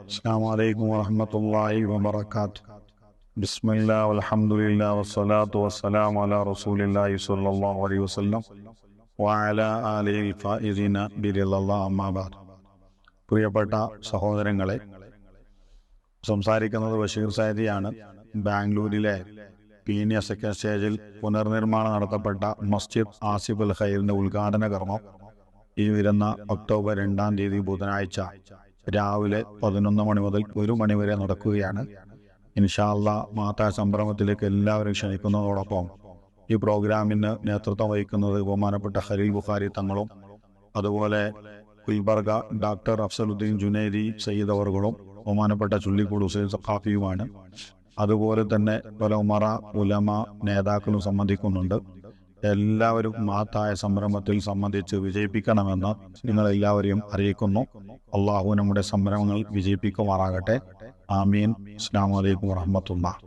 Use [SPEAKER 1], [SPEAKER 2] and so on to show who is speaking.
[SPEAKER 1] അസ്സലാമു അലൈക്കും വറഹ്മത്തുള്ളാഹി വബറകാതുഹു. ബിസ്മില്ലാഹി വൽഹംദുലില്ലാഹി വസ്സലാത്തു വസ്സലാമു അലാ റസൂലില്ലാഹി സ്വല്ലല്ലാഹു അലൈഹി വസല്ലം വഅലാ ആലിഹിൽ ഫായിസീന ബിറിളല്ലാഹി അമ്മാ ബഅദ്. പ്രിയപ്പെട്ട സഹോദരങ്ങളെ, സംസാരിക്കുന്നത് ബഷീർ സൈദിയാണ്. ബാംഗ്ലൂരിലെ പീനിയ സെക്കൻഡ് സ്റ്റേജിൽ പുനർനിർമ്മാണം നടത്തപ്പെട്ട മസ്ജിദ് ആസിഫ് അൽ ഖൈറിന്റെ ഉദ്ഘാടന കർമ്മം ഈ വരുന്ന ഒക്ടോബർ 2-ാം തീയതി ബുധനാഴ്ച രാവിലെ 11 മണി മുതൽ 1 മണി വരെ നടക്കുകയാണ്. ഇൻഷാ അല്ലാഹ് മാതാ സംരംഭത്തിലേക്ക് എല്ലാവരും ക്ഷണിക്കുന്നതോടൊപ്പം ഈ പ്രോഗ്രാമിന് നേതൃത്വം വഹിക്കുന്നത് ബഹുമാനപ്പെട്ട ഖലീൽ ബുഖാരി തങ്ങളും അതുപോലെ ഗുൽബർഗ ഡോക്ടർ അഫ്സലുദ്ദീൻ ജുനൈദി സയ്യിദ് അവറുകളും ബഹുമാനപ്പെട്ട ചുള്ളിക്കൂട് ഹുസൈൻ സഖാഫിയുമാണ്. അതുപോലെ തന്നെ പല ഉമറ ഉലമ നേതാക്കളും സംബന്ധിക്കുന്നുണ്ട്. എല്ലാവരും മഹത്തായ സംരംഭത്തിൽ സംബന്ധിച്ച് വിജയിപ്പിക്കണമെന്ന് നിങ്ങളെല്ലാവരെയും അറിയിക്കുന്നു. അള്ളാഹു നമ്മുടെ സംരംഭങ്ങൾ വിജയിപ്പിക്കുമാറാകട്ടെ. ആമീൻ. അസ്സലാമു അലൈക്കും വറഹ്മത്തുള്ളാഹി.